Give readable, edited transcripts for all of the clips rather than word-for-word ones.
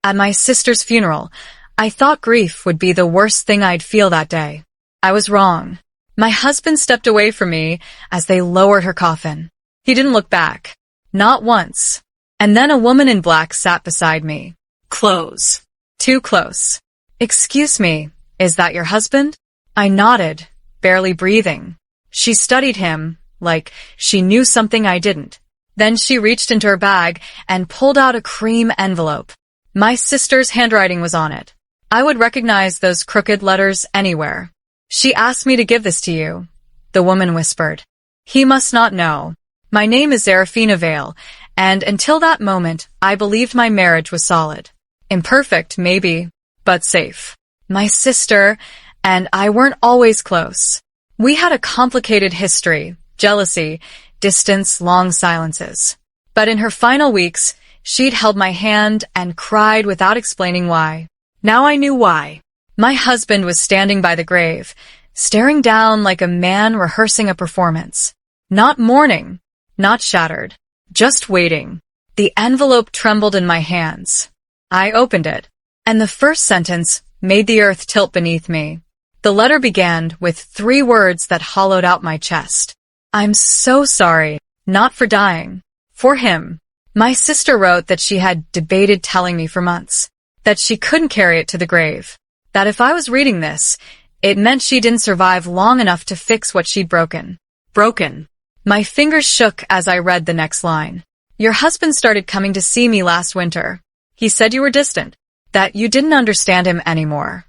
At my sister's funeral, I thought grief would be the worst thing I'd feel that day. I was wrong. My husband stepped away from me as they lowered her coffin. He didn't look back. Not once. And then a woman in black sat beside me. Close. Too close. Excuse me, is that your husband? I nodded, barely breathing. She studied him, like she knew something I didn't. Then she reached into her bag and pulled out a cream envelope. My sister's handwriting was on it. I would recognize those crooked letters anywhere. She asked me to give this to you, the woman whispered. He must not know. My name is Serafina Vale, and until that moment, I believed my marriage was solid. Imperfect, maybe, but safe. My sister and I weren't always close. We had a complicated history, jealousy, distance, long silences. But in her final weeks, she'd held my hand and cried without explaining why. Now I knew why. My husband was standing by the grave, staring down like a man rehearsing a performance. Not mourning, not shattered, just waiting. The envelope trembled in my hands. I opened it, and the first sentence made the earth tilt beneath me. The letter began with 3 words that hollowed out my chest. I'm so sorry, not for dying. For him. My sister wrote that she had debated telling me for months, that she couldn't carry it to the grave, that if I was reading this, it meant she didn't survive long enough to fix what she'd broken. Broken. My fingers shook as I read the next line. Your husband started coming to see me last winter. He said you were distant, that you didn't understand him anymore.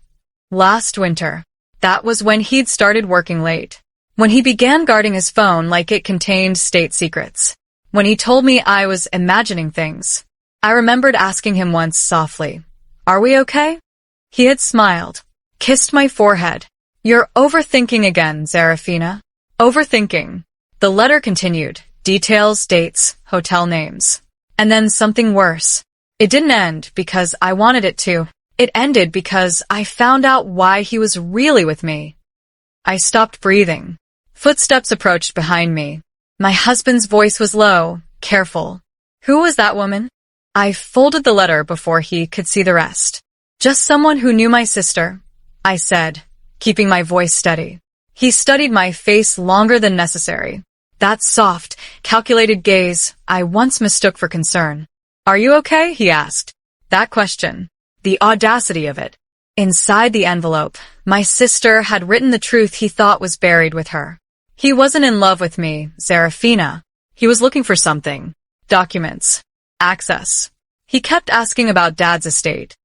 Last winter. That was when he'd started working late. When he began guarding his phone like it contained state secrets. When he told me I was imagining things. I remembered asking him once softly, "Are we okay?" He had smiled, kissed my forehead. You're overthinking again, Serafina. Overthinking. The letter continued, details, dates, hotel names. And then something worse. It didn't end because I wanted it to. It ended because I found out why he was really with me. I stopped breathing. Footsteps approached behind me. My husband's voice was low, careful. Who was that woman? I folded the letter before he could see the rest. Just someone who knew my sister, I said, keeping my voice steady. He studied my face longer than necessary. That soft, calculated gaze I once mistook for concern. Are you okay? He asked. That question, the audacity of it. Inside the envelope, my sister had written the truth he thought was buried with her. He wasn't in love with me, Serafina. He was looking for something. Documents. Access. He kept asking about Dad's estate.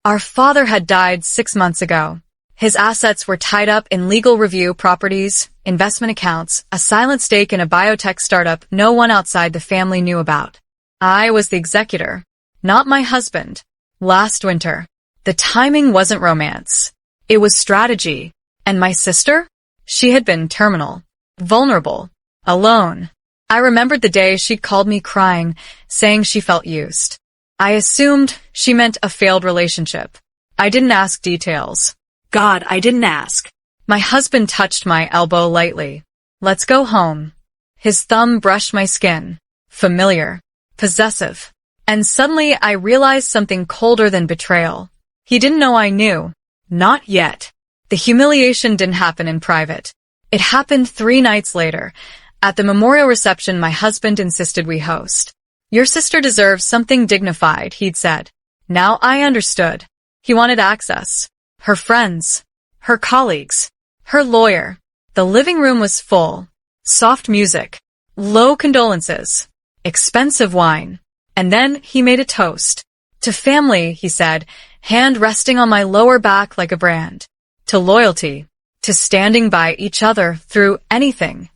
Our father had died 6 months ago. His assets were tied up in legal review properties, investment accounts, a silent stake in a biotech startup no one outside the family knew about. I was the executor, not my husband. Last winter, the timing wasn't romance. It was strategy. And my sister? She had been terminal, vulnerable, alone. I remembered the day she called me crying, saying she felt used. I assumed she meant a failed relationship. I didn't ask details. God, I didn't ask. My husband touched my elbow lightly. Let's go home. His thumb brushed my skin. Familiar. Possessive. And suddenly I realized something colder than betrayal. He didn't know I knew. Not yet. The humiliation didn't happen in private. It happened 3 nights later. At the memorial reception my husband insisted we host. Your sister deserves something dignified, he'd said. Now I understood. He wanted access. Her friends. Her colleagues. Her lawyer. The living room was full. Soft music. Low condolences. Expensive wine. And then he made a toast. To family, he said, hand resting on my lower back like a brand. To loyalty. To standing by each other through anything.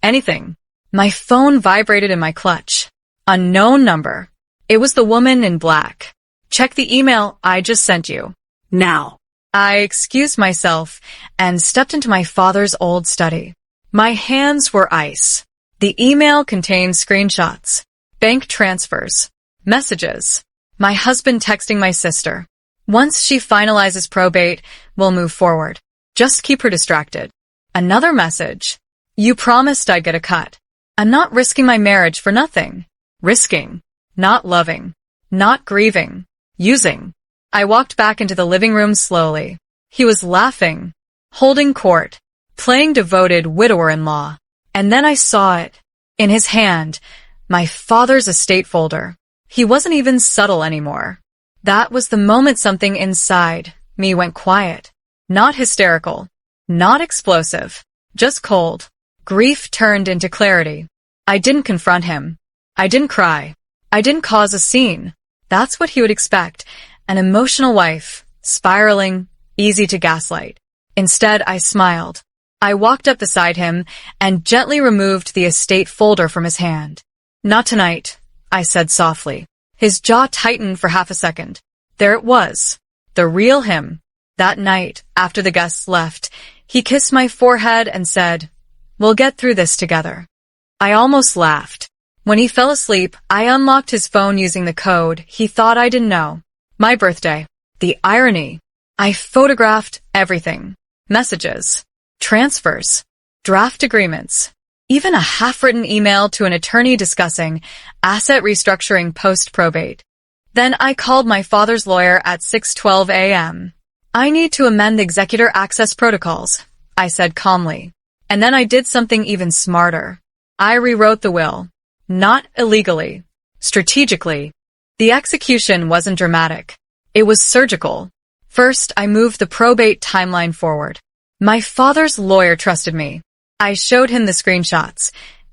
Anything. My phone vibrated in my clutch. Unknown number. It was the woman in black. Check the email I just sent you. Now. I excused myself and stepped into my father's old study. My hands were ice. The email contained screenshots, bank transfers, messages. My husband texting my sister. Once she finalizes probate, we'll move forward. Just keep her distracted. Another message. You promised I'd get a cut. I'm not risking my marriage for nothing. Risking. Not loving. Not grieving. Using. I walked back into the living room slowly. He was laughing, holding court, playing devoted widower-in-law. And then I saw it. In his hand, my father's estate folder. He wasn't even subtle anymore. That was the moment something inside me went quiet. Not hysterical, not explosive, just cold. Grief turned into clarity. I didn't confront him. I didn't cry. I didn't cause a scene. That's what he would expect. An emotional wife, spiraling, easy to gaslight. Instead, I smiled. I walked up beside him and gently removed the estate folder from his hand. Not tonight, I said softly. His jaw tightened for half a second. There it was. The real him. That night, after the guests left, he kissed my forehead and said, "We'll get through this together." I almost laughed. When he fell asleep, I unlocked his phone using the code he thought I didn't know. My birthday. The irony. I photographed everything. Messages. Transfers. Draft agreements. Even a half-written email to an attorney discussing asset restructuring post-probate. Then I called my father's lawyer at 6:12 a.m. "I need to amend the executor access protocols," I said calmly. And then I did something even smarter. I rewrote the will. Not illegally. Strategically. The execution wasn't dramatic. It was surgical. First, I moved the probate timeline forward. My father's lawyer trusted me. I showed him the screenshots,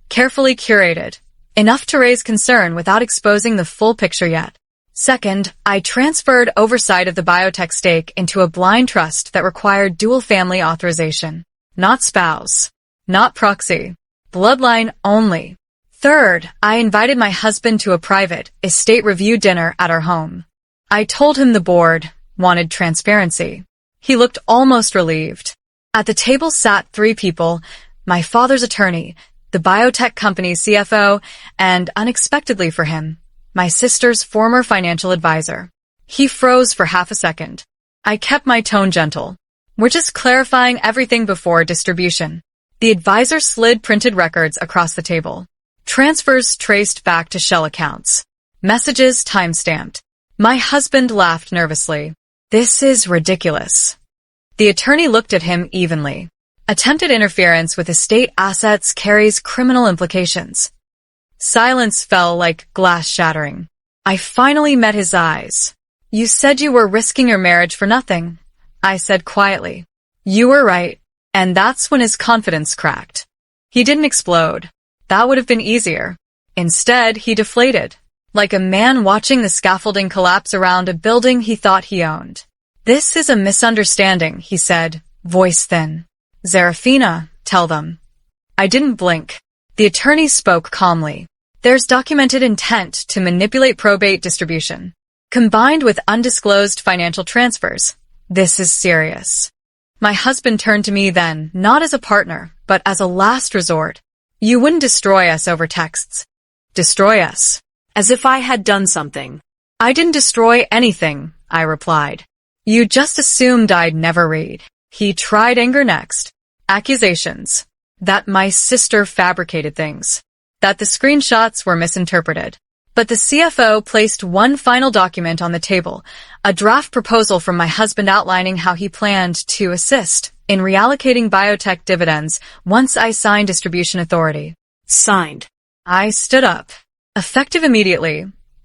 carefully curated, enough to raise concern without exposing the full picture yet. Second, I transferred oversight of the biotech stake into a blind trust that required dual family authorization. Not spouse. Not proxy. Bloodline only. Third, I invited my husband to a private estate review dinner at our home. I told him the board wanted transparency. He looked almost relieved. At the table sat 3 people, my father's attorney, the biotech company's CFO, and unexpectedly for him, my sister's former financial advisor. He froze for half a second. I kept my tone gentle. "We're just clarifying everything before distribution." The advisor slid printed records across the table. Transfers traced back to shell accounts. Messages time-stamped. My husband laughed nervously. "This is ridiculous." The attorney looked at him evenly. Attempted interference with estate assets carries criminal implications. Silence fell like glass shattering. I finally met his eyes. "You said you were risking your marriage for nothing," I said quietly. "You were right." And that's when his confidence cracked. He didn't explode. That would have been easier. Instead, he deflated, like a man watching the scaffolding collapse around a building he thought he owned. "This is a misunderstanding," he said, voice thin. "Zarafina, tell them." I didn't blink. The attorney spoke calmly. "There's documented intent to manipulate probate distribution, combined with undisclosed financial transfers. This is serious." My husband turned to me then, not as a partner, but as a last resort. "You wouldn't destroy us over texts." "Destroy us?" As if I had done something. "I didn't destroy anything," I replied. "You just assumed I'd never read." He tried anger next. Accusations. That my sister fabricated things. That the screenshots were misinterpreted. But the CFO placed one final document on the table, a draft proposal from my husband outlining how he planned to assist in reallocating biotech dividends once I signed distribution authority. Signed. I stood up. "Effective immediately.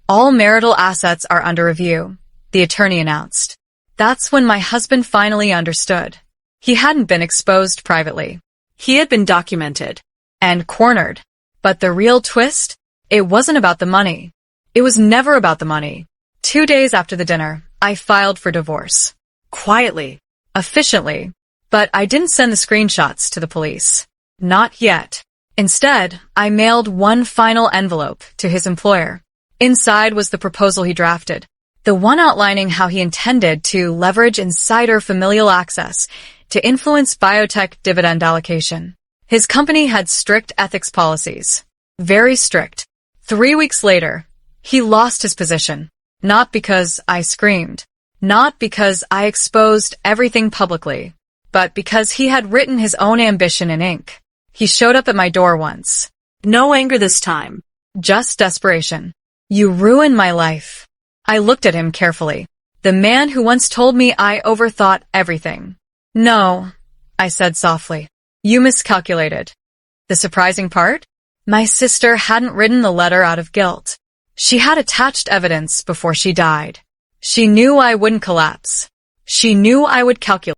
All marital assets are under review," the attorney announced. That's when my husband finally understood. He hadn't been exposed privately. He had been documented and cornered. But the real twist? It wasn't about the money. It was never about the money. 2 days after the dinner, I filed for divorce. Quietly. Efficiently. But I didn't send the screenshots to the police. Not yet. Instead, I mailed one final envelope to his employer. Inside was the proposal he drafted, the one outlining how he intended to leverage insider familial access to influence biotech dividend allocation. His company had strict ethics policies. Very strict. 3 weeks later, he lost his position. Not because I screamed. Not because I exposed everything publicly. But because he had written his own ambition in ink. He showed up at my door once. No anger this time. Just desperation. "You ruined my life." I looked at him carefully. The man who once told me I overthought everything. No, I said softly. You miscalculated. The surprising part? My sister hadn't written the letter out of guilt. She had attached evidence before she died. She knew I wouldn't collapse. She knew I would calculate.